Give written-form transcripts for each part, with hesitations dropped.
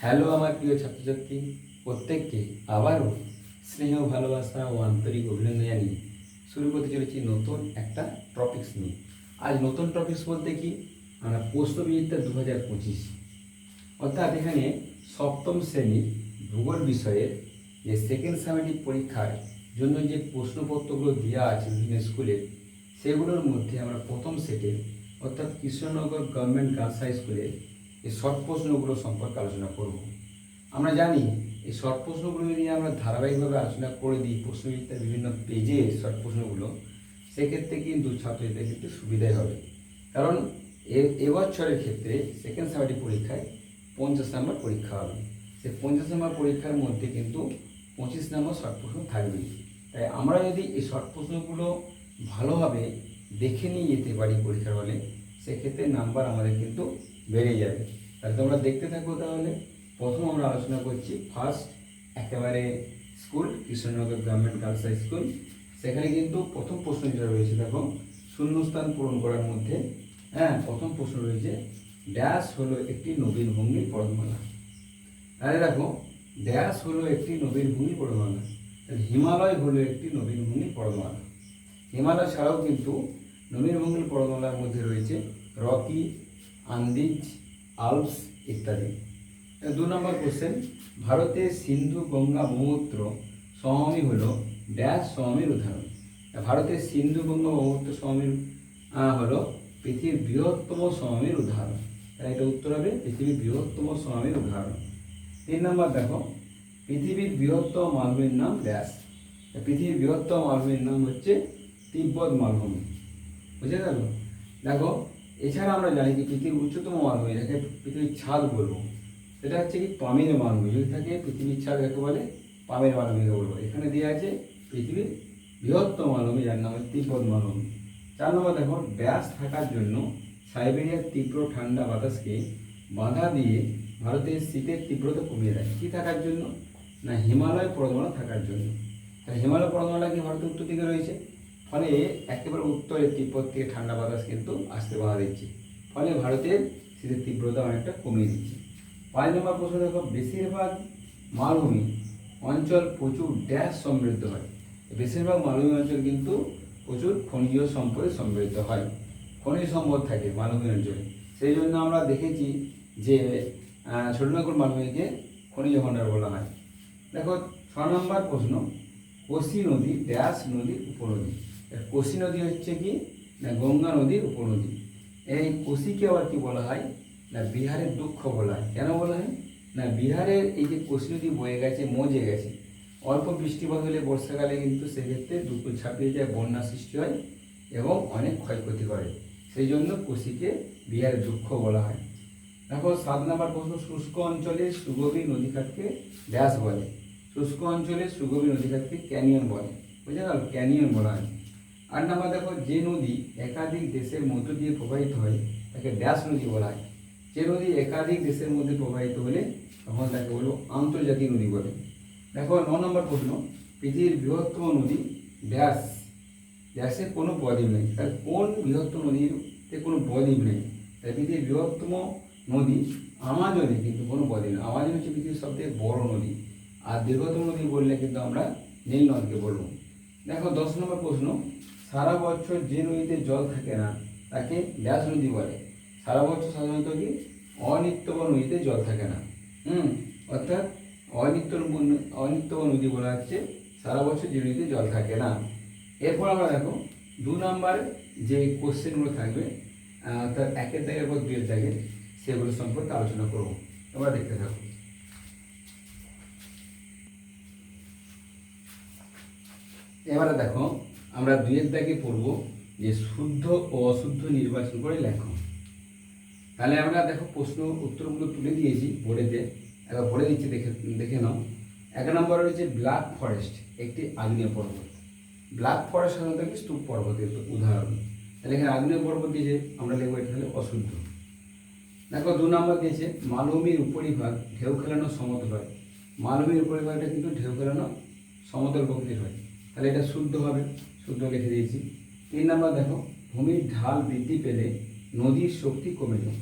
Hello আমার প্রিয় ছাত্রছাত্রী, প্রত্যেককে আবারও স্নেহ ভালোবাসা ও আন্তরিক অভিনন্দন জানিয়ে শুরু করতে চলেছি নতুন একটা টপিক্স নিয়ে। আজ নতুন টপিক্স বলতে কি, আমরা প্রশ্নবিচিত্রা 2025, অর্থাৎ এখানে সপ্তম শ্রেণীর ভূগোল বিষয়ের যে সেকেন্ড সামেটিক পরীক্ষার জন্য যে প্রশ্নপত্রগুলো দেওয়া আছে বিভিন্ন স্কুলের, সেগুলোর মধ্যে আমরা প্রথম সেটের অর্থাৎ কৃষ্ণনগর গভর্নমেন্ট গার্লস হাই স্কুলের এই শর্ট প্রশ্নগুলো সম্পর্কে আলোচনা করব। আমরা জানি এই শর্ট প্রশ্নগুলো যদি আমরা ধারাবাহিকভাবে আলোচনা করে দিই প্রশ্নবিচিত্রার বিভিন্ন পেজে শর্ট প্রশ্নগুলো, সেক্ষেত্রে কিন্তু ছাত্রছাত্রীদের ক্ষেত্রে সুবিধাই হবে। কারণ এবছরের ক্ষেত্রে সেকেন্ড সামেটিক পরীক্ষায় 50 নম্বর পরীক্ষা হবে। সেই 50 নম্বর পরীক্ষার মধ্যে কিন্তু 25 নম্বর শর্ট প্রশ্ন থাকবেই। তাই আমরা যদি এই শর্ট প্রশ্নগুলো ভালোভাবে দেখে নিয়ে যেতে পারি পরীক্ষার হলে, সেক্ষেত্রে নাম্বার আমাদের কিন্তু বেড়ে যাবে। তাহলে তোমরা দেখতে থাকো। তাহলে প্রথম আমরা আলোচনা করছি ফার্স্ট একেবারে school, Krishnanagar government girls high school. সেখানে কিন্তু প্রথম প্রশ্ন যেটা রয়েছে, দেখো শূন্যস্থান পূরণ করার মধ্যে প্রথম প্রশ্ন রয়েছে, ড্যাশ হলো একটি নবীন ভঙ্গির পর্বতমালা। তাহলে দেখো ড্যাশ হলো একটি নবীন ভঙ্গির পর্বতমালা, হিমালয় হলো একটি নবীন ভঙ্গির পর্বতমালা। হিমালয় ছাড়াও কিন্তু নবীন ভঙ্গির পর্বতমালার মধ্যে রয়েছে রকি, আন্দিজ, আলপস ইত্যাদি। 2 নম্বর কোশ্চেন, ভারতের সিন্ধু গঙ্গা ব্রহ্মপুত্র সমভূমি হলো ড্যাশ সমভূমির উদাহরণ। ভারতের সিন্ধু গঙ্গা ব্রহ্মপুত্র সমভূমি হলো পৃথিবীর বৃহত্তম সমভূমির উদাহরণ। তাই এটা উত্তর হবে পৃথিবীর বৃহত্তম সমভূমির উদাহরণ। 3 নম্বর দেখো, পৃথিবীর বৃহত্তম মালভূমির নাম ড্যাশ। পৃথিবীর বৃহত্তম মালভূমির নাম হচ্ছে তিব্বত মালভূমি। বুঝে গেল? দেখো এছাড়া আমরা জানি যে পৃথিবীর উচ্চতম মালভূমি, যাকে পৃথিবীর ছাদ বলবো, সেটা হচ্ছে কি পামির মালভূমি। যদি থাকে পৃথিবীর ছাদ যাকে বলে পামির মালভূমিকে বলবো। এখানে দেওয়া আছে পৃথিবীর বৃহত্তম মালভূমি, যার নাম হচ্ছে তিব্বত মালভূমি। 4 নম্বর দেখো, ড্যাশ থাকার জন্য সাইবেরিয়ার তীব্র ঠান্ডা বাতাসকে বাধা দিয়ে ভারতের শীতের তীব্রতা কমিয়ে দেয়। কী থাকার জন্য? না, হিমালয় পর্বতমালা থাকার জন্য। তাহলে হিমালয় পর্বতমালা কি ভারতের উত্তর দিকে রয়েছে, ফলে একেবারে উত্তরে তিব্বত থেকে ঠান্ডা বাতাস কিন্তু আসতে বাধা দিচ্ছে, ফলে ভারতের শীতের তীব্রতা অনেকটা কমিয়ে দিচ্ছে। 5 নম্বর প্রশ্ন দেখো, বেশিরভাগ মালভূমি অঞ্চল প্রচুর ড্যাশ সমৃদ্ধ হয়। বেশিরভাগ মালভূমি অঞ্চল কিন্তু প্রচুর খনিজ সম্পদে সমৃদ্ধ হয়, খনিজ সম্পদ থাকে মালভূমি অঞ্চলে। সেই জন্য আমরা দেখেছি যে ছোটনাগপুর মালভূমিকে খনিজ ভাণ্ডার বলা হয়। দেখো 6 নম্বর প্রশ্ন, কোশি নদী ড্যাশ নদীর উপনদী। কোশি নদী হচ্ছে কি না গঙ্গা নদীর উপনদী। এই কোশিকে আবার কি বলা হয় না বিহারের দুঃখ বলা হয়। কেন বলা হয় না, বিহারের এই যে কোশি নদী বয়ে গেছে, মজে গেছে, অল্প বৃষ্টিপাত হলে বর্ষাকালে কিন্তু সেক্ষেত্রে দুঃখ ছাপিয়ে যায়, বন্যা সৃষ্টি হয় এবং অনেক ক্ষয়ক্ষতি করে। সেই জন্য কোশিকে বিহারের দুঃখ বলা হয়। দেখো 7 নম্বর প্রশ্ন, শুষ্ক অঞ্চলে সুগভীর নদীখাতকে ড্যাশ বলে। শুষ্ক অঞ্চলে সুগভীর নদীখাতকে ক্যানিয়ন বলে। বুঝে গেল? ক্যানিয়ন বলা হয়। 8 নম্বর দেখো, যে নদী একাধিক দেশের মধ্য দিয়ে প্রবাহিত হয় তাকে ড্যাশ নদী বলা হয়। যে নদী একাধিক দেশের মধ্যে প্রবাহিত হলে তখন তাকে বলবো আন্তর্জাতিক নদী বলে। দেখো 9 নম্বর প্রশ্ন, পৃথিবীর বৃহত্তম নদী ড্যাশ, ড্যাশের কোনো বদ্বীপ নেই। তাহলে কোন বৃহত্তম নদীতে কোনো বদ্বীপ নেই? তাই পৃথিবীর বৃহত্তম নদী আমাজনে কিন্তু কোনো বদ্বীপ নেই। আমাজন হচ্ছে পৃথিবীর সবথেকে বড় নদী। আর দীর্ঘতম নদী বললে কিন্তু আমরা নীল নদকে বলবো। দেখো 10 নম্বর প্রশ্ন, সারা বছর যে নদীতে জল থাকে না তাকে ড্যাশ নদী বলে। সারা বছর সাধারণত কি অনিত্যবন নদীতে জল থাকে না। অর্থাৎ অনিত্যবন নদী বলা হচ্ছে সারা বছর যে নদীতে জল থাকে না। এরপর আমরা দেখো 2 নম্বর যে কোশ্চেনগুলো থাকবে, অর্থাৎ 1-এর দাগের পর 2-এর দাগের, সেগুলো সম্পর্কে আলোচনা করবো। তোমরা দেখতে থাকো। এবারে দেখো আমরা 2-এর দাগে পড়ব যে শুদ্ধ ও অশুদ্ধ নির্বাচন করে লেখো। তাহলে আমরা দেখো প্রশ্ন উত্তরগুলো তুলে দিয়েছি বোর্ডেতে, একবার পড়ে দিচ্ছি, দেখে নাও। 1 নম্বরে রয়েছে ব্ল্যাক ফরেস্ট একটি আগ্নেয় পর্বত। ব্ল্যাক ফরেস্ট সাধারণত কি স্তূপ পর্বতের উদাহরণ। তাহলে এখানে আগ্নেয় পর্বত দিয়েছে, আমরা লিখবো এটা হলে অশুদ্ধ। দেখো 2 নম্বর দিয়েছে মালভূমির উপরিভাগ ঢেউ খেলানো সমতল হয়। মালভূমির উপরিভাগটা কিন্তু ঢেউ খেলানো সমতল প্রকৃতির হয়, তাহলে এটা শুদ্ধ হবে, শুদ্ধ লিখে দিয়েছি। 3 নম্বর দেখো, ভূমির ঢাল বৃদ্ধি পেলে নদীর শক্তি কমে যায়।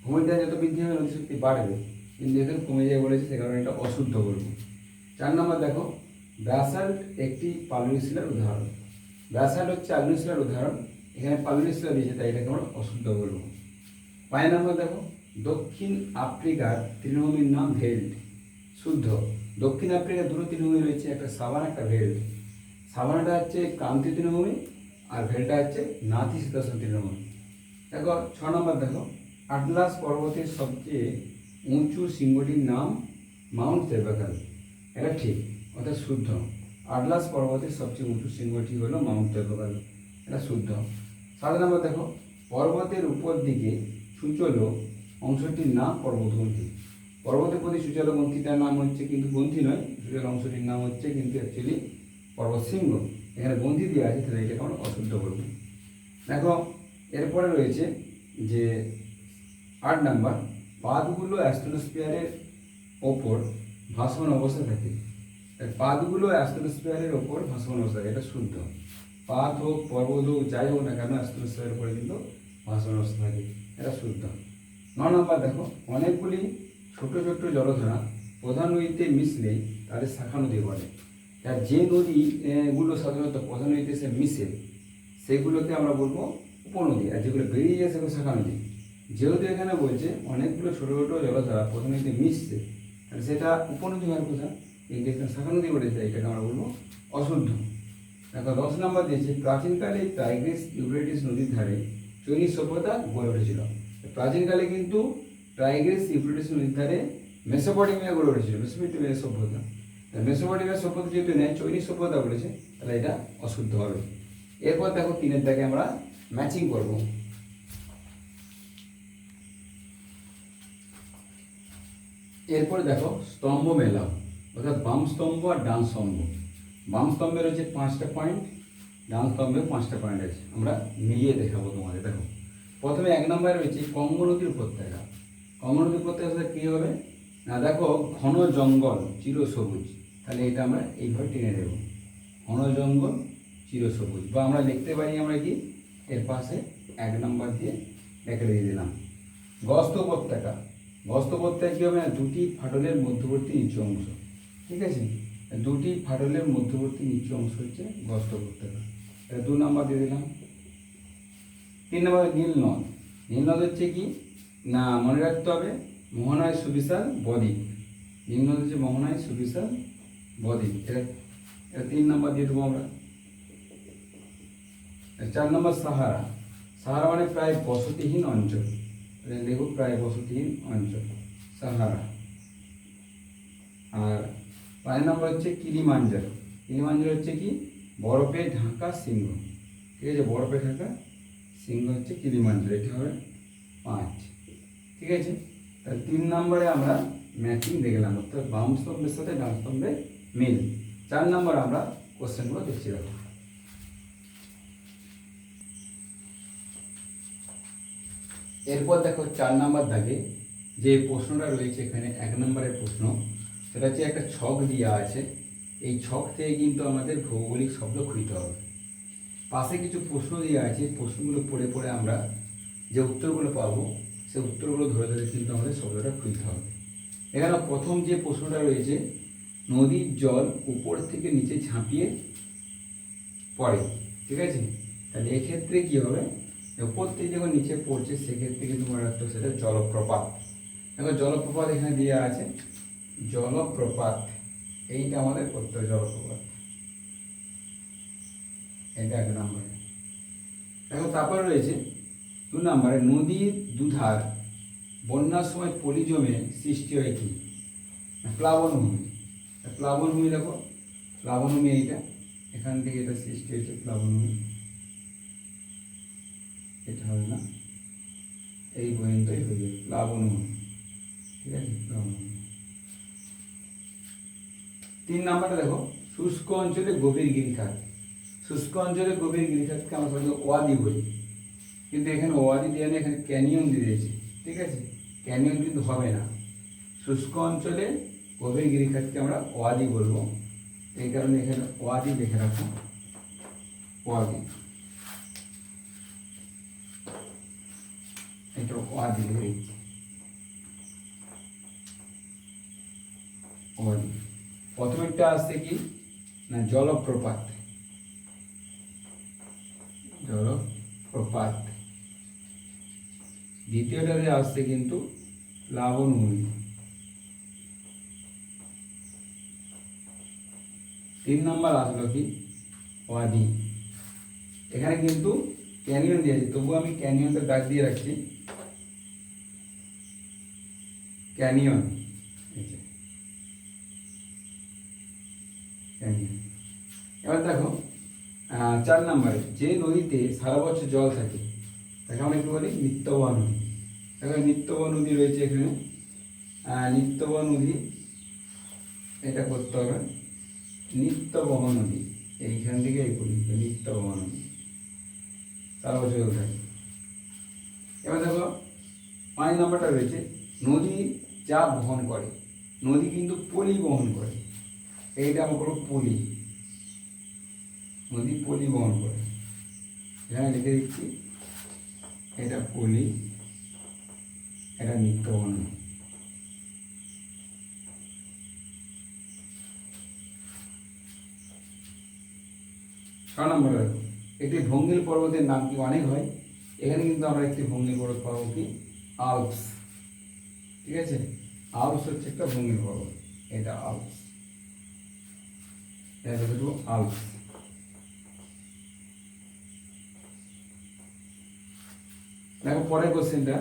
ভূমির ঢাল যত বৃদ্ধি হবে নদীর শক্তি বাড়বে, কিন্তু এখানে কমে যায় বলেছে, সে কারণে এটা অশুদ্ধ বলবো। 4 নম্বর দেখো, ব্যাসাল্ট একটি পাললিক শিলার উদাহরণ। ব্যাসাল্ট হচ্ছে আগ্নেয় শিলার উদাহরণ, এখানে পাললিক শিলা দিয়েছে, তাই এটাকে আমরা অশুদ্ধ বলবো। 5 নম্বর দেখো, দক্ষিণ আফ্রিকার তৃণভূমির নাম ভেল্ট। শুদ্ধ। দক্ষিণ আফ্রিকার দুটো তৃণভূমি রয়েছে, একটা সাভানা একটা ভেল্ট। সাভানাটা হচ্ছে ক্রান্তীয় তৃণভূমি আর ভেল্টটা হচ্ছে নাতিশীতোষ্ণ তৃণভূমি। দেখো 6 নম্বর দেখো, আটলাস পর্বতের সবচেয়ে উঁচু শৃঙ্গটির নাম মাউন্ট তেরবাকাল। এটা ঠিক, অর্থাৎ শুদ্ধ। আটলাস পর্বতের সবচেয়ে উঁচু শৃঙ্গটি হলো মাউন্ট তেরবাকাল, এটা শুদ্ধ। 7 নম্বর দেখো, পর্বতের উপর দিকে সূচল অংশটির নাম পর্বতগ্রন্থি। পর্বতের প্রতি সূচল গ্রন্থিটার নাম হচ্ছে কিন্তু গ্রন্থি নয়, সূচল অংশটির নাম হচ্ছে কিন্তু অ্যাকচুয়ালি পর্বত শৃঙ্গ। এখানে গ্রন্থি দেওয়া আছে, তাহলে এটাকে আমরা অশুদ্ধ বলব। দেখো এরপরে রয়েছে যে 8 নাম্বার, পাতগুলো অ্যাস্ট্রোস্ফিয়ারের ওপর ভাসমান অবস্থায় থাকে। পাতগুলো অ্যাস্ট্রোস্ফিয়ারের ওপর ভাসমান অবস্থা থাকে, এটা শুদ্ধ। পাত হোক, পর্বত হোক, যাই হোক না কেন, অ্যাস্ট্রোস্ফিয়ারের উপরে কিন্তু ভাসমান অবস্থা থাকে, এটা শুদ্ধ। 9 নম্বর দেখো, অনেকগুলি ছোট ছোট জলধারা প্রধান নদীতে মিশলে তাদের শাখা নদী বলে। আর যে নদীগুলো সাধারণত প্রধান নদীতে এসে মিশে সেগুলোকে আমরা বলবো উপনদী, আর যেগুলো বেরিয়ে যায় সেগুলো শাখা নদী। যেহেতু এখানে বলছে অনেকগুলো ছোটো ছোটো জলধারা প্রধান নদীতে মিশছে, তাহলে সেটা উপনদী হওয়ার কথা, কিন্তু এখানে শাখা নদী বলেছে, এটাকে আমরা বলবো অশুদ্ধ। দেখো 10 নম্বর দিয়েছে, প্রাচীনকালে টাইগ্রিস ইউফ্রেটিস নদীর ধারে চৈনিক সভ্যতা গড়ে উঠেছিল। প্রাচীনকালে কিন্তু টাইগ্রিস ইউফ্রেটিস নদীর ধারে মেসোপটেমিয়া গড়ে উঠেছিল, মেসোপটেমিয়া সভ্যতা। মেসোপটেমিয়া সভ্যতা যেহেতু নেই, চৈনিক সভ্যতা বলেছে, তাহলে এটা অশুদ্ধ হবে। এরপর দেখো 3-এর দাগে আমরা ম্যাচিং করব। এরপরে দেখো স্তম্ভ মেলাও, অর্থাৎ বাম স্তম্ভ আর ডান স্তম্ভ। বাম স্তম্ভে রয়েছে 5টা পয়েন্ট, ডান স্তম্ভে 5টা পয়েন্ট আছে, আমরা মিলিয়ে দেখাবো তোমাদের। দেখো প্রথমে 1 নম্বরে রয়েছে কঙ্গো নদীর উপত্যকা। কঙ্গো নদীর উপত্যকা সাথে কী হবে না, দেখো ঘন জঙ্গল চিরসবুজ, তাহলে এটা আমরা এইভাবে টেনে দেবো, ঘন জঙ্গল চিরসবুজ। বা আমরা লিখতে পারি আমরা কি, এর পাশে 1 নম্বর দিয়ে রেখে দিয়ে দিলাম। গস্ত উপত্যকা, গস্ত উপত্যকা কী হবে না, দুটি ফাটলের মধ্যবর্তী নিচু অংশ, ঠিক আছে, দুটি ফাটলের মধ্যবর্তী নিচু অংশ হচ্ছে গস্ত উপত্যকা, এটা 2 নম্বর দিয়ে দিলাম। 3 নম্বর নীলনদ। নীলনদ হচ্ছে কি না, মনে রাখতে হবে মোহনায় সুবিশাল বদ্বীপ। নীলনদ হচ্ছে মোহনায় সুবিশাল বদ্বীপ, এটা 3 নম্বর দিয়ে দেবো আমরা। 4 নম্বর সাহারা। সাহারা মানে প্রায় বসতিহীন অঞ্চল, দেখো প্রায় বসতিহীন অঞ্চল সাহারা। আর 5 নম্বর হচ্ছে কিলিমাঞ্জারো। কিলিমাঞ্জারো হচ্ছে কি বরফে ঢাকা সিংহ, ঠিক আছে, বরফে ঢাকা সিংহ হচ্ছে কিলিমাঞ্জারো, এটা হবে 5, ঠিক আছে। তাহলে 3 নম্বরে আমরা ম্যাচিং দেখলাম, অর্থাৎ বাম স্তম্ভের সাথে ডান স্তম্ভের মিল। 4 নম্বর আমরা কোশ্চেনগুলো দেখছি। দেখো এরপর দেখো 4 নম্বর দাগে যে প্রশ্নটা রয়েছে এখানে, 1 নম্বরের প্রশ্ন, সেটা হচ্ছে একটা ছক দেওয়া আছে, এই ছক থেকে কিন্তু আমাদের ভৌগোলিক শব্দ খুঁজতে হবে। পাশে কিছু প্রশ্ন দেওয়া আছে, প্রশ্নগুলো পড়ে পড়ে আমরা যে উত্তরগুলো পাবো সেই উত্তরগুলো ধরে ধরে কিন্তু আমাদের শব্দটা খুঁজতে হবে। এখানে প্রথম যে প্রশ্নটা রয়েছে, নদীর জল উপর থেকে নিচে ঝাঁপিয়ে পড়ে, ঠিক আছে, তাহলে এক্ষেত্রে কী হবে, উপর থেকে যখন নিচে পড়ছে সেক্ষেত্রে কিন্তু মনে রাখতে হবে সেটা জলপ্রপাত। দেখো জলপ্রপাত এখানে দেওয়া আছে, জলপ্রপাত এইটা আমাদের করতে হবে, জলপ্রপাত এটা 1 নম্বরে। দেখো তারপরে রয়েছে 2 নম্বরে, নদীর দুধার বন্যার সময় পলি জমে সৃষ্টি হয় কি, প্লাবনভূমি। প্লাবনভূমি দেখো, প্লাবনভূমি এইটা, এখান থেকে এটা সৃষ্টি হয়েছে প্লাবনভূমি, এটা হবে না, এই পর্যন্তই হয়ে যাবে প্লাবনভূমি, ঠিক আছে, প্লাবনভূমি। 3 নম্বরটা দেখো, শুষ্ক অঞ্চলে গভীর গিরিখাত। শুষ্ক অঞ্চলে গভীর গিরিখাতকে আমরা সঙ্গে ওয়াদি বলি, কিন্তু এখানে ওয়াদি দিয়ে নেই, এখানে ক্যানিয়ন দিয়ে দিয়েছে, ঠিক আছে, ক্যানিয়ন কিন্তু হবে না। শুষ্ক অঞ্চলে গভীর গিরিখাতকে আমরা ওয়াদি বলবো, এই কারণে এখানে ওয়াদি লিখে রাখো, ওয়াদি, এটা ওয়াদি লিখে দিচ্ছি। অবদ্বীপ। প্রথমেরটা আসছে কি না জলপ্রপাত, জলপ্রপাত। দ্বিতীয়টাতে আসছে কিন্তু প্লাবনভূমি। 3 নম্বর আসলো কি ওয়াদি। এখানে কিন্তু ক্যানিয়ন দিয়েছে, তবু আমি ক্যানিয়নটা দাগ দিয়ে রাখছি, ক্যানিয়ন। ক্যানিয়ন। এবার দেখো 4 নম্বরে যে নদীতে সারা বছর জল থাকে তাকে আমরা একটু বলি নিত্যবহ নদী। দেখো নিত্যবহ নদী রয়েছে এখানে, নিত্যবহ নদী, এটা করতে হবে নিত্যবহ নদী, এইখান থেকে এই পর্যন্ত নিত্যবহ নদী সারা বছর জল থাকে। এবার দেখো 5 নম্বরটা রয়েছে নদী যা বহন করে, নদী কিন্তু পলি বহন করে, এইটা আমরা করবো পলি, নদী পলি বহন করে, এখানে লিখে দিচ্ছি এটা পলি, এটা নিত্যবহ নদী। ছয় নম্বর দেখো একটি ভঙ্গিল পর্বতের নাম কি অনেক হয়, এখানে কিন্তু আমরা একটি ভঙ্গিল পর্বত পাবো কি আল্পস। ঠিক আছে, আল্পস হচ্ছে একটা ভঙ্গিল পর্বত, এটা আল্পস, এটা দেখো আল্পস। দেখো পরের কোশ্চেনটা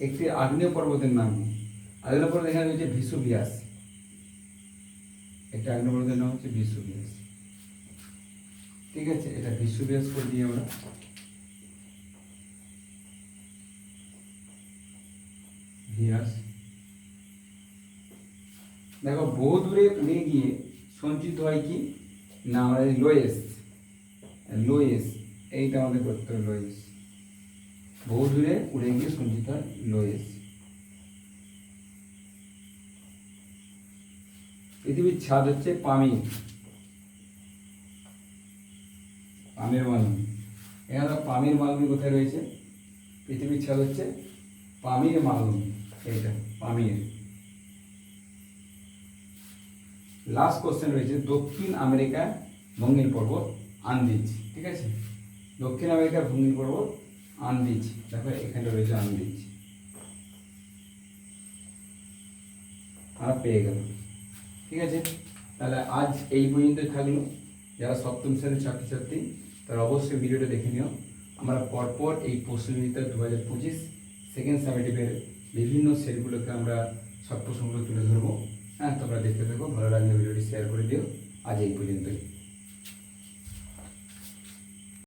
একটি আগ্নেয় পর্বতের নাম কি, আগ্নেয় পর্বত এখানে রয়েছে ভিসুভিয়াস, একটা আগ্নেয় পর্বতের নাম হচ্ছে ভিসুভিয়াস। ঠিক আছে, এটা ভিসুভিয়াস করে দিই আমরা। ভিয়াস। দেখো বহু দূরে উড়ে গিয়ে সঞ্চিত হয় কি না আমরা লোয়েস, লোয়েস এইটা আমাদের করতে হবে, লোয়েস, বহু দূরে উড়ে গিয়ে সঞ্চিত হয় লোয়েস। পৃথিবীর ছাদ হচ্ছে পামির, পামির মালভূমি। এখানে পামির মালভূমি কোথায় রয়েছে, পৃথিবীর ছাদ হচ্ছে পামির মালভূমি, এইটা পামির। লাস্ট কোশ্চেন রয়েছে দক্ষিণ আমেরিকা ভঙ্গিল পর্বত আন্দিজ। ঠিক আছে, দক্ষিণ আমেরিকার ভঙ্গিল পর্বত আন্দিজ, দেখো এখানে রয়েছে আন্দিজ, আমরা পেয়ে গেল। ঠিক আছে, তাহলে আজ এই পর্যন্তই থাকলো। যারা সপ্তম শ্রেণীর ছাত্রছাত্রী তারা অবশ্যই ভিডিওটা দেখে নিও। আমরা পরপর এই প্রশ্নবিদ্যা 2025 সেকেন্ড সামেটিভের বিভিন্ন সেটগুলোকে আমরা সব প্রশ্নগুলো তুলে ধরবো। হ্যাঁ, তোমরা দেখতে থাকো, ভালো লাগলে ভিডিওটি শেয়ার করে দিও। আজ এই পর্যন্তই।